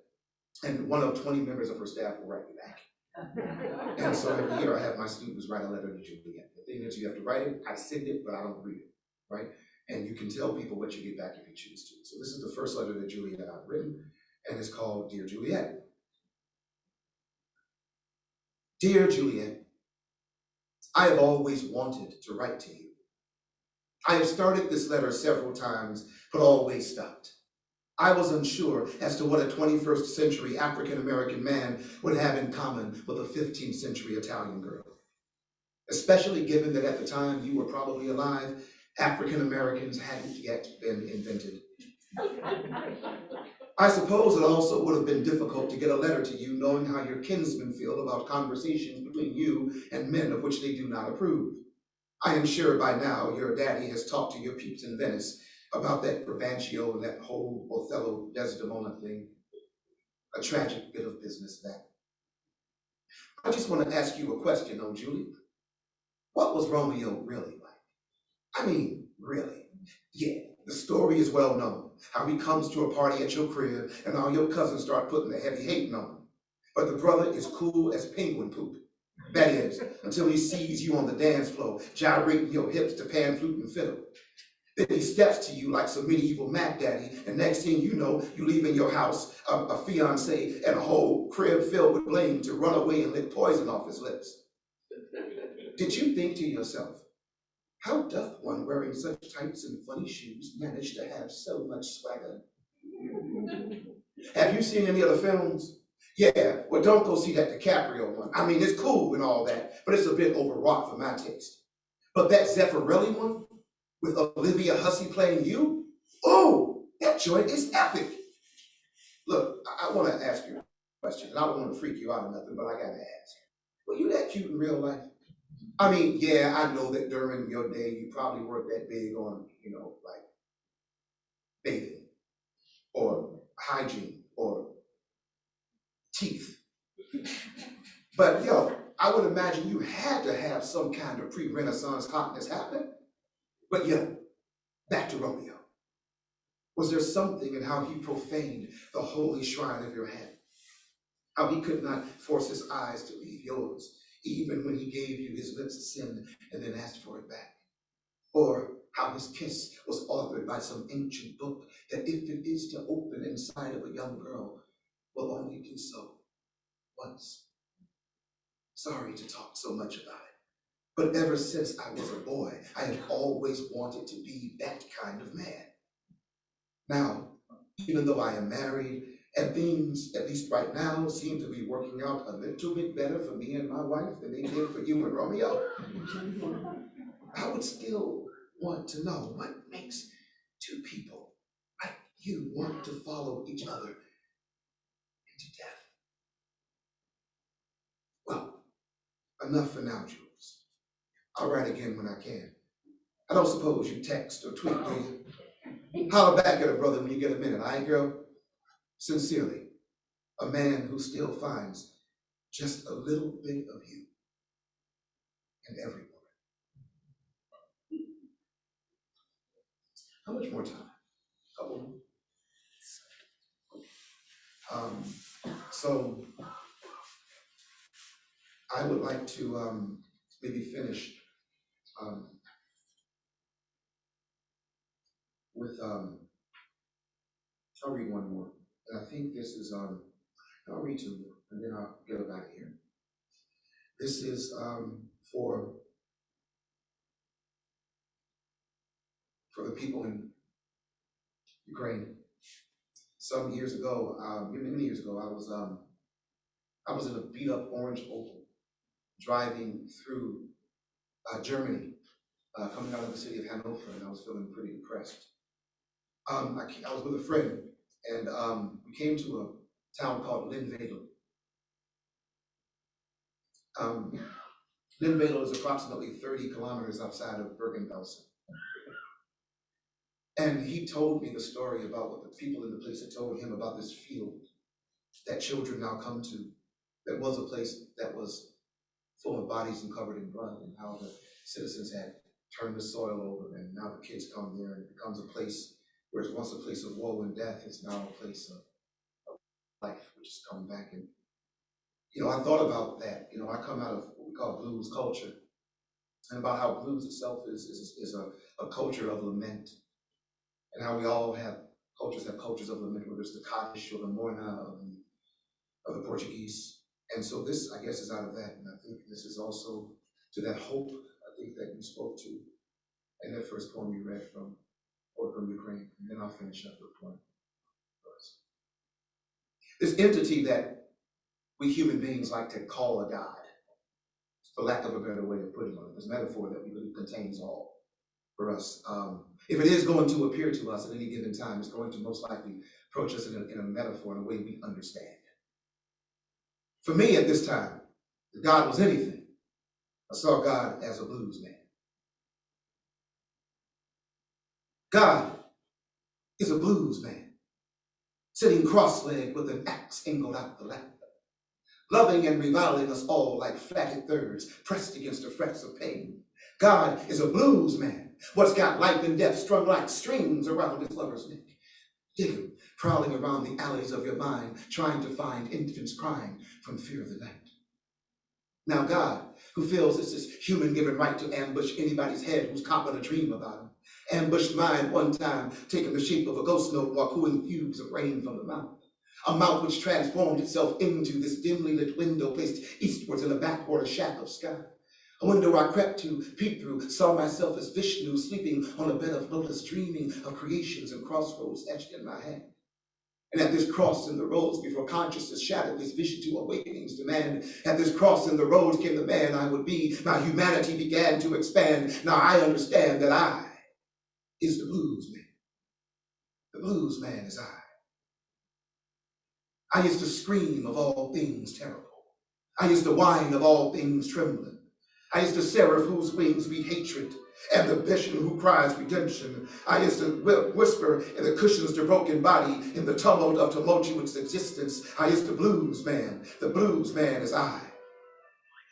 and one of 20 members of her staff will write you back. And so every year I have my students write a letter to Juliet. The thing is, you have to write it, I send it, but I don't read it, right? And you can tell people what you get back if you choose to. So this is the first letter that Juliet I've written, and it's called Dear Juliet. Dear Juliet, I have always wanted to write to you. I have started this letter several times, but always stopped. I was unsure as to what a 21st century African-American man would have in common with a 15th century Italian girl. Especially given that at the time you were probably alive, African-Americans hadn't yet been invented. I suppose it also would have been difficult to get a letter to you knowing how your kinsmen feel about conversations between you and men of which they do not approve. I am sure by now your daddy has talked to your peeps in Venice about that Brabantio and that whole Othello Desdemona thing. A tragic bit of business, that. I just want to ask you a question, oh Julie. What was Romeo really like? I mean, really. Yeah, the story is well known. How he comes to a party at your crib and all your cousins start putting the heavy hating on him. But the brother is cool as penguin poop. That is, until he sees you on the dance floor, gyrating your hips to pan, flute, and fiddle. Then he steps to you like some medieval Mac Daddy, and next thing you know, you leave in your house a fiance and a whole crib filled with blame to run away and lick poison off his lips. Did you think to yourself, how doth one wearing such tights and funny shoes manage to have so much swagger? Have you seen any other films? Yeah, well, don't go see that DiCaprio one. I mean, it's cool and all that, but it's a bit overwrought for my taste. But that Zeffirelli one, with Olivia Hussey playing you, oh, that joint is epic. Look, I want to ask you a question, and I don't want to freak you out or nothing, but I got to ask. Were you that cute in real life? I mean, yeah, I know that during your day, you probably weren't that big on, like bathing or hygiene or teeth. But yo, I would imagine you had to have some kind of pre-Renaissance hotness happening. But yeah, back to Romeo. Was there something in how he profaned the holy shrine of your head? How he could not force his eyes to leave yours, even when he gave you his lips a sin and then asked for it back? Or how his kiss was authored by some ancient book that if it is to open inside of a young girl, will only do so once. Sorry to talk so much about it, but ever since I was a boy, I have always wanted to be that kind of man. Now, even though I am married, and things, at least right now, seem to be working out a little bit better for me and my wife than they did for you and Romeo, I would still want to know what makes two people like you want to follow each other into death. Well, enough for now, Jules. I'll write again when I can. I don't suppose you text or tweet, do you? Holler back at a brother when you get a minute, all right, girl? Sincerely, a man who still finds just a little bit of you in every woman. How much more time? A couple more? So I would like to maybe finish with, I'll read one more. And I think this is, I'll read two more and then I'll get it back here. This is for the people in Ukraine. Some years ago, many years ago, I was in a beat up orange Opel driving through Germany, coming out of the city of Hanover, and I was feeling pretty depressed. I was with a friend, and we came to a town called Lindwedel. Lindwedel is approximately 30 kilometers outside of Bergen-Belsen. And he told me the story about what the people in the place had told him about this field that children now come to, that was a place that was full of bodies and covered in blood, and how the citizens had turned the soil over, and now the kids come there, and it becomes a place where it's once a place of woe and death, it's now a place of life, which is coming back. And I thought about that. I come out of what we call blues culture, and about how blues itself is a culture of lament, and how we all have cultures of lament, whether it's the Scottish or the Morna of the Portuguese. And so this, I guess, is out of that. And I think this is also to that hope, I think, that you spoke to in that first poem you read from Ukraine. And then I'll finish up with one verse. This entity that we human beings like to call a god, for lack of a better way of putting it, this metaphor that we believe contains all for us. If it is going to appear to us at any given time, it's going to most likely approach us in a metaphor, in a way we understand. For me at this time, if God was anything, I saw God as a blues man. God is a blues man, sitting cross-legged with an axe angled out the lap, loving and reviling us all like flatted thirds pressed against the frets of pain. God is a blues man, what's got life and death strung like strings around his lover's neck. Dig him, prowling around the alleys of your mind, trying to find infants crying from fear of the night. Now God, who feels it's his human-given right to ambush anybody's head who's copping a dream about him, ambushed mine one time, taking the shape of a ghost note while cooing fugues of rain from the mouth. A mouth which transformed itself into this dimly lit window placed eastwards in a backwater shack of sky. A window I crept to, peeped through, saw myself as Vishnu sleeping on a bed of lotus, dreaming of creations and crossroads etched in my hand. And at this cross in the roads before consciousness shattered, this vision to awakenings demand. At this cross in the roads came the man I would be. My humanity began to expand. Now I understand that I is the blues man. The blues man is I. I is the scream of all things terrible. I is the whine of all things trembling. I is the seraph whose wings beat hatred, and the bishop who cries redemption. I is the whisper in the cushions to broken body, in the tumult of tumultuous existence. I is the blues man. The blues man is I.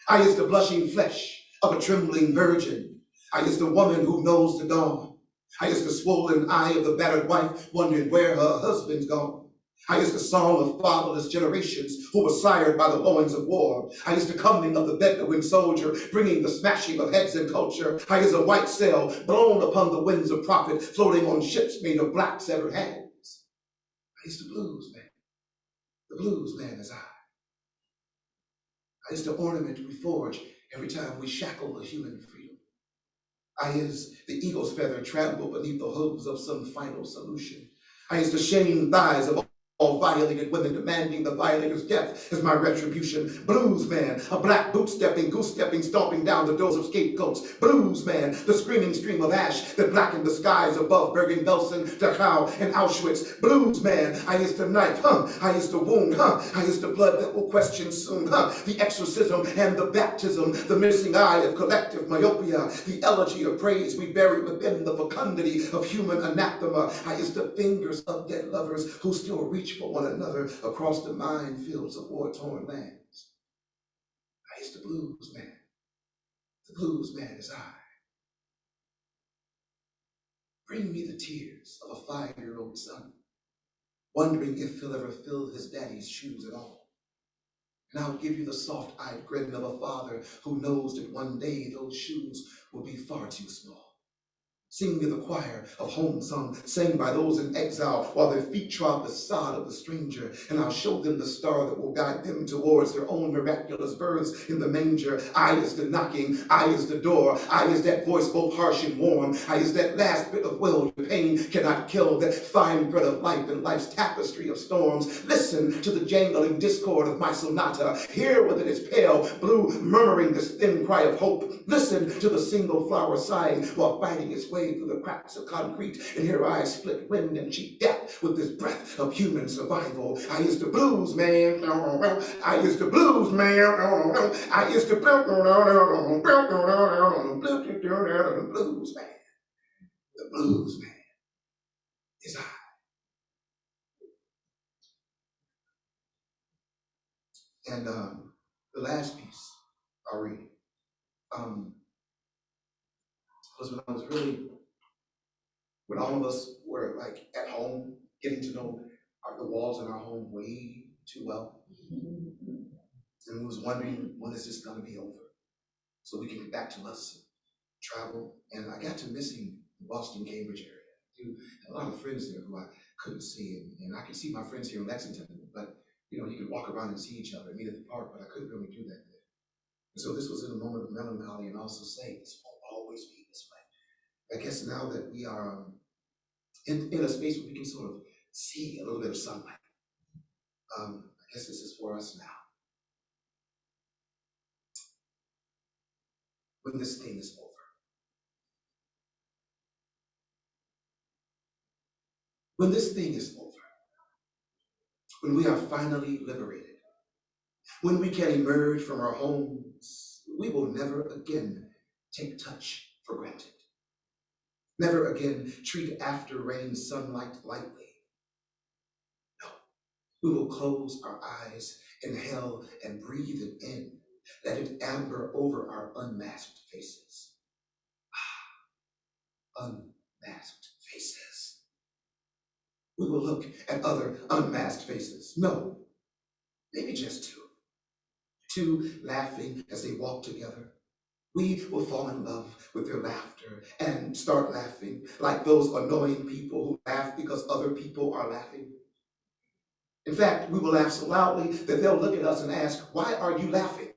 I is the blushing flesh of a trembling virgin. I is the woman who knows the dawn. I is the swollen eye of the battered wife, wondering where her husband's gone. I is the song of fatherless generations who were sired by the loins of war. I is the coming of the Bedouin soldier, bringing the smashing of heads and culture. I is a white sail blown upon the winds of profit, floating on ships made of black severed hands. I is the blues man. The blues man is I. I is the ornament we forge every time we shackle a human freedom. I is the eagle's feather trampled beneath the hooves of some final solution. I is the shamed thighs of all violated women demanding the violator's death as my retribution. Blues man, a black boot-stepping, goose-stepping, stomping down the doors of scapegoats. Blues man, the screaming stream of ash that blackened the skies above Bergen-Belsen, Dachau, and Auschwitz. Blues man, I is the knife, I is the wound, I is the blood that will question soon, the exorcism and the baptism, the missing eye of collective myopia, the elegy of praise we bury within the fecundity of human anathema. I is the fingers of dead lovers who still reach reach for one another across the minefields of war-torn lands. I is the blues man. The blues man is I. Bring me the tears of a 5-year-old son, wondering if he'll ever fill his daddy's shoes at all. And I'll give you the soft-eyed grin of a father who knows that one day those shoes will be far too small. Sing me the choir of home song, sang by those in exile while their feet trod the sod of the stranger, and I'll show them the star that will guide them towards their own miraculous births in the manger. I is the knocking, I is the door, I is that voice both harsh and warm, I is that last bit of will your pain cannot kill, that fine thread of life in life's tapestry of storms. Listen to the jangling discord of my sonata, hear within its pale blue murmuring this thin cry of hope. Listen to the single flower sighing while fighting its way through the cracks of concrete, and here I split wind and cheat death with this breath of human survival. I is the blues man, I is the blues man, I is the blues man. The blues man is I. And the last piece I'll read was when all of us were like at home, getting to know the walls in our home way too well. And we was wondering, when is this gonna be over? So we can get back to us and travel. And I got to missing the Boston, Cambridge area. I had a lot of friends there who I couldn't see. And I could see my friends here in Lexington, but you could walk around and see each other, meet at the park, but I couldn't really do that there. And so this was in a moment of melancholy and also saying, this won't always be this way. I guess now that we are in a space where we can sort of see a little bit of sunlight, I guess this is for us now. When this thing is over. When this thing is over. When we are finally liberated. When we can emerge from our homes, we will never again take touch for granted. Never again treat after rain sunlight lightly. No, we will close our eyes, inhale and breathe it in. Let it amber over our unmasked faces. Unmasked faces. We will look at other unmasked faces. No, maybe just two. Two laughing as they walk together. We will fall in love with their laughter and start laughing like those annoying people who laugh because other people are laughing. In fact, we will laugh so loudly that they'll look at us and ask, why are you laughing?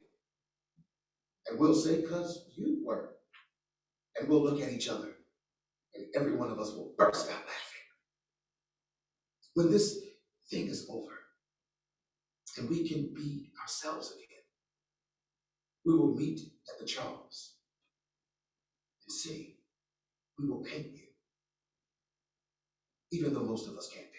And we'll say, because you were. And we'll look at each other and every one of us will burst out laughing. When this thing is over and we can be ourselves again, we will meet at the Charles and see, we will paint you, even though most of us can't paint.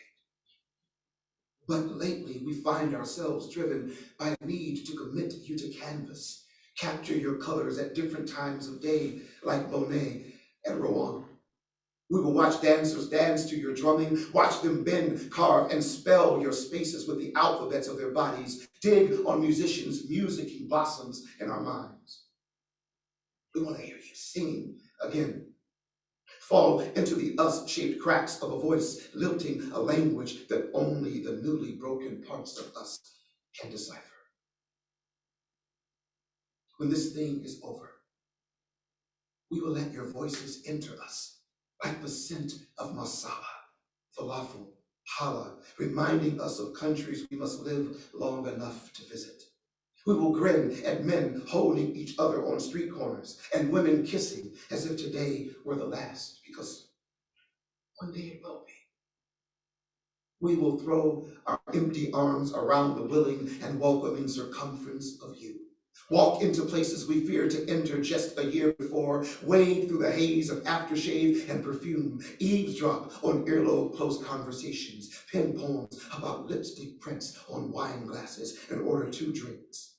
But lately we find ourselves driven by a need to commit you to canvas, capture your colors at different times of day, like Monet and Rouen. We will watch dancers dance to your drumming, watch them bend, carve, and spell your spaces with the alphabets of their bodies, dig on musicians' musicking blossoms in our minds. We want to hear you singing again. Fall into the us-shaped cracks of a voice, lilting a language that only the newly broken parts of us can decipher. When this thing is over, we will let your voices enter us like the scent of masala, falafel, challah, reminding us of countries we must live long enough to visit. We will grin at men holding each other on street corners and women kissing as if today were the last, because one day it will be. We will throw our empty arms around the willing and welcoming circumference of you. Walk into places we feared to enter just a year before, wade through the haze of aftershave and perfume, eavesdrop on earlobe close conversations, pen poems about lipstick prints on wine glasses, and order 2 drinks.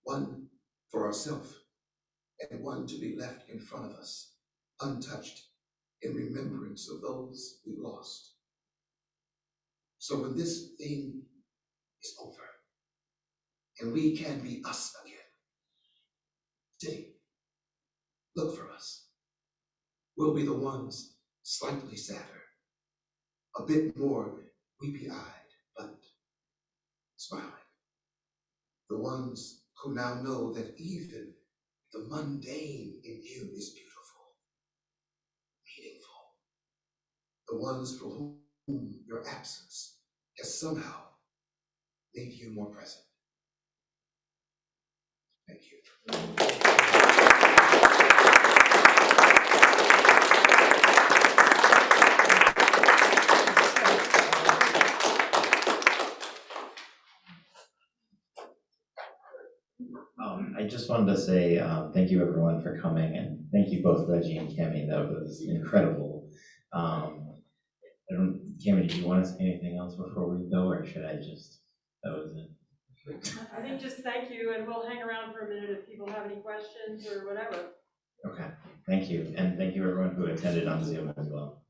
One for ourselves and one to be left in front of us, untouched in remembrance of those we lost. So when this thing is over and we can be us again, city, look for us. We'll be the ones slightly sadder, a bit more weepy-eyed, but smiling. The ones who now know that even the mundane in you is beautiful, meaningful. The ones for whom your absence has somehow made you more present. Thank you. I just wanted to say thank you everyone for coming, and thank you both Reggie and Cammy. That was incredible. Cammy, do you want to say anything else before we go, or should I just? That was it. I think just thank you, and we'll hang around for a minute if people have any questions or whatever. Okay, thank you, and thank you everyone who attended on Zoom as well.